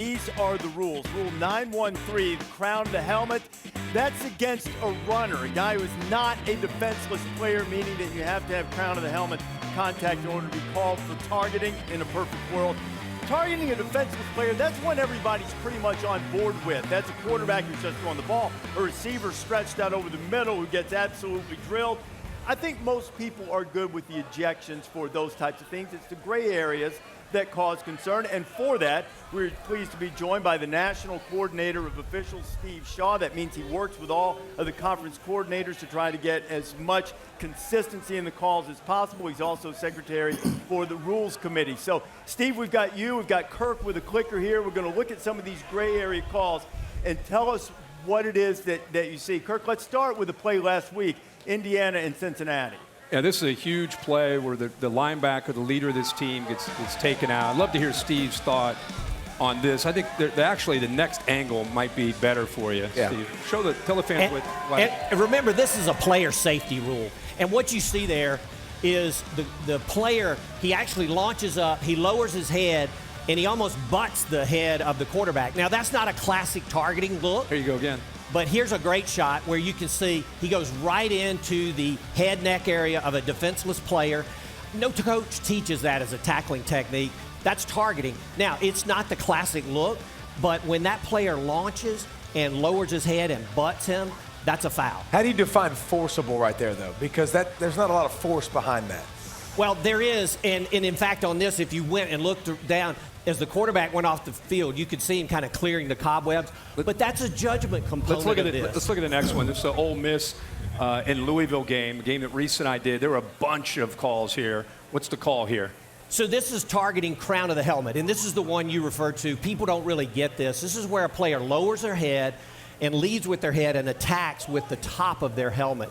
These are the rules. Rule 913, the crown of the helmet. That's against a runner, a guy who is not a defenseless player, meaning that you have to have crown of the helmet contact in order to be called for targeting in a perfect world. Targeting a defenseless player, that's one everybody's pretty much on board with. That's a quarterback who's just throwing the ball, a receiver stretched out over the middle who gets absolutely drilled. I think most people are good with the ejections for those types of things. It's the gray areas that cause concern, and for that, we're pleased to be joined by the National Coordinator of Officials, Steve Shaw. That means he works with all of the conference coordinators to try to get as much consistency in the calls as possible. He's also Secretary for the Rules Committee. So, Steve, we've got you, we've got Kirk with a clicker here. We're going to look at some of these gray area calls and tell us what it is that you see. Kirk, let's start with the play last week, Indiana and Cincinnati. Yeah, this is a huge play where the linebacker, the leader of this team, gets taken out. I'd love to hear Steve's thought on this. I think actually the next angle might be better for you, Steve. Tell the fans and remember, this is a player safety rule. And what you see there is the player, he actually launches up, he lowers his head, and he almost butts the head of the quarterback. Now, that's not a classic targeting look. There you go again. But here's a great shot where you can see he goes right into the head-neck area of a defenseless player. No coach teaches that as a tackling technique. That's targeting. Now, it's not the classic look, but when that player launches and lowers his head and butts him, that's a foul. How do you define forcible right there, though? Because there's not a lot of force behind that. Well, there is, and in fact on this, if you went and looked down, as the quarterback went off the field, you could see him kind of clearing the cobwebs. But that's a judgment component of this. Let's look at the next one. This is the Ole Miss in Louisville game, a game that Reese and I did. There were a bunch of calls here. What's the call here? So this is targeting crown of the helmet, and this is the one you referred to. People don't really get this. This is where a player lowers their head and leads with their head and attacks with the top of their helmet.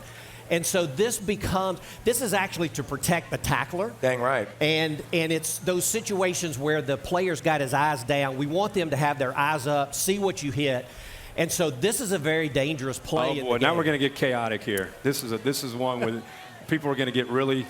And so this is actually to protect the tackler. Dang right. And it's those situations where the player's got his eyes down. We want them to have their eyes up, see what you hit. And so this is a very dangerous play. Oh boy, now we're going to get chaotic here. This is one where people are going to get really,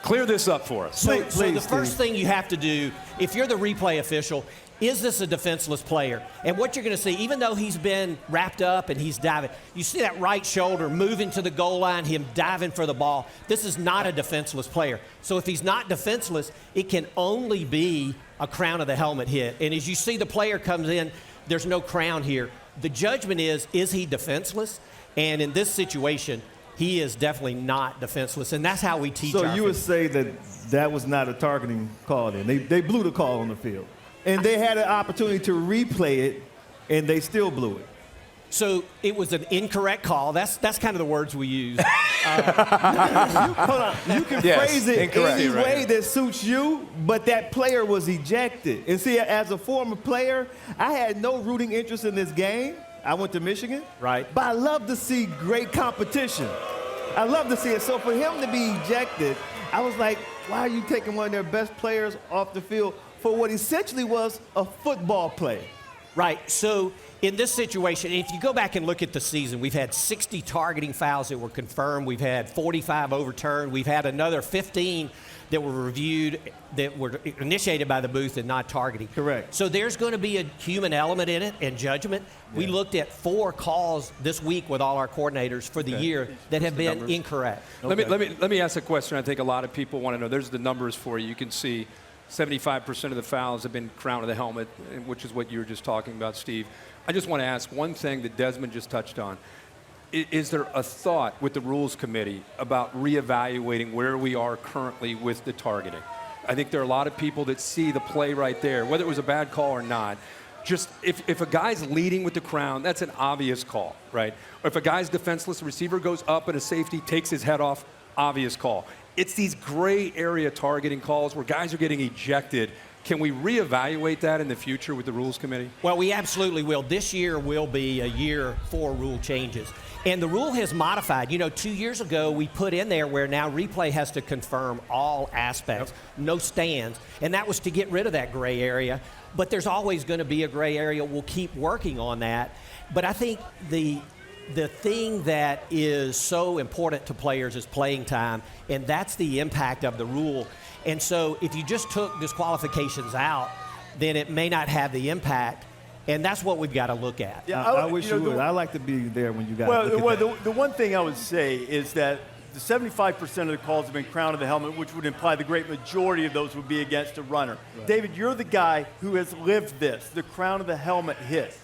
clear this up for us. So the first thing you have to do, if you're the replay official, is this a defenseless player? And what you're going to see, even though he's been wrapped up and he's diving, you see that right shoulder moving to the goal line, him diving for the ball. This is not a defenseless player. So if he's not defenseless, it can only be a crown of the helmet hit. And as you see the player comes in, there's no crown here. The judgment is he defenseless? And in this situation, he is definitely not defenseless, and that's how we teach. So you would say that was not a targeting call then? They blew the call on the field. And they had an opportunity to replay it, and they still blew it. So it was an incorrect call. That's kind of the words we use. Hold on. You can phrase it any right way that suits you, but that player was ejected. And see, as a former player, I had no rooting interest in this game. I went to Michigan. Right. But I love to see great competition. I love to see it. So for him to be ejected, I was like, why are you taking one of their best players off the field for what essentially was a football play? Right. So in this situation, if you go back and look at the season, we've had 60 targeting fouls that were confirmed. We've had 45 overturned. We've had another 15 that were reviewed that were initiated by the booth and not targeting. Correct. So there's going to be a human element in it and judgment. Yeah. We looked at 4 calls this week with all our coordinators for the year that have been incorrect. Okay. Let me ask a question I think a lot of people want to know. There's the numbers for you. You can see 75% of the fouls have been crown of the helmet, which is what you were just talking about, Steve. I just want to ask one thing that Desmond just touched on. Is there a thought with the Rules Committee about reevaluating where we are currently with the targeting? I think there are a lot of people that see the play right there, whether it was a bad call or not. Just if a guy's leading with the crown, that's an obvious call, right? Or if a guy's defenseless, the receiver goes up and a safety takes his head off, obvious call. It's these gray area targeting calls where guys are getting ejected. Can we reevaluate that in the future with the Rules Committee? Well, we absolutely will. This year will be a year for rule changes. And the rule has modified. 2 years ago, we put in there where now replay has to confirm all aspects, no stands. And that was to get rid of that gray area. But there's always going to be a gray area. We'll keep working on that. But I think the thing that is so important to players is playing time, and that's the impact of the rule. And so if you just took disqualifications out, then it may not have the impact. And that's what we've got to look at. Yeah, I wish you would. the- I like to be there when you guys Well, look at that. the one thing I would say is that the 75% of the calls have been crown of the helmet, which would imply the great majority of those would be against a runner. Right. David, you're the guy who has lived this, the crown of the helmet hit.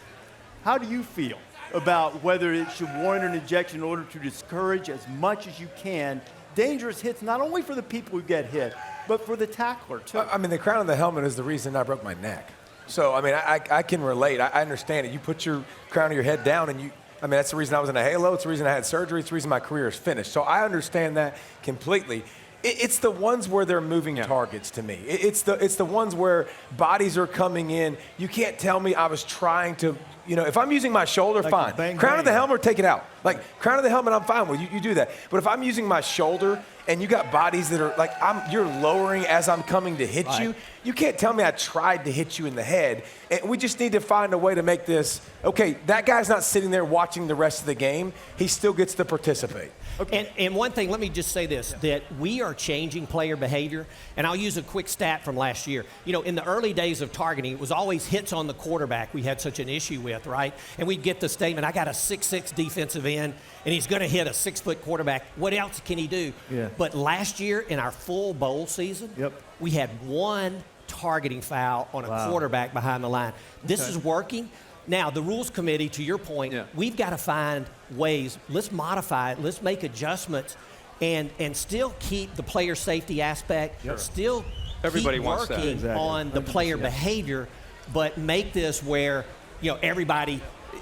How do you feel about whether it should warrant an ejection in order to discourage as much as you can dangerous hits, not only for the people who get hit, but for the tackler, too? I mean, the crown of the helmet is the reason I broke my neck. So, I mean, I can relate. I understand it. You put your crown of your head down and that's the reason I was in a halo. It's the reason I had surgery. It's the reason my career is finished. So I understand that completely. It's the ones where they're moving targets to me. It's the ones where bodies are coming in. You can't tell me I was trying to, if I'm using my shoulder, like fine. bang, Crown bang. of the helmet, take it out. Like, crown of the helmet, I'm fine with. You do that. But if I'm using my shoulder and you got bodies that are like, you're lowering as I'm coming to hit you, you can't tell me I tried to hit you in the head. And we just need to find a way to make this, okay, that guy's not sitting there watching the rest of the game. He still gets to participate. Okay. And one thing, let me just say this, that we are changing player behavior, and I'll use a quick stat from last year. In the early days of targeting, it was always hits on the quarterback we had such an issue with, right? And we'd get the statement, I got a 6'6" defensive end, and he's going to hit a 6-foot quarterback. What else can he do? Yeah. But last year, in our full bowl season, we had one targeting foul on a quarterback behind the line. This is working. Now, the rules committee, to your point, we've got to find ways. Let's modify it. Let's make adjustments and still keep the player safety aspect, still Everybody keep wants that. working Exactly. on the player behavior, but make this where,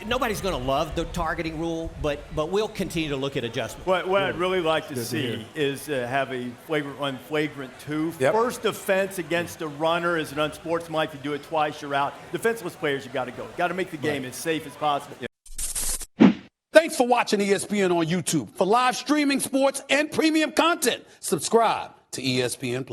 nobody's going to love the targeting rule, but we'll continue to look at adjustments. What I'd really like to Good to see hear. is have a flagrant run, flagrant 2. Yep. First offense against a runner is an unsportsmanlike. If you do it twice, you're out. Defenseless players, you got to go. Got to make the game as safe as possible. Thanks for watching ESPN on YouTube. For live streaming sports and premium content, subscribe to ESPN+.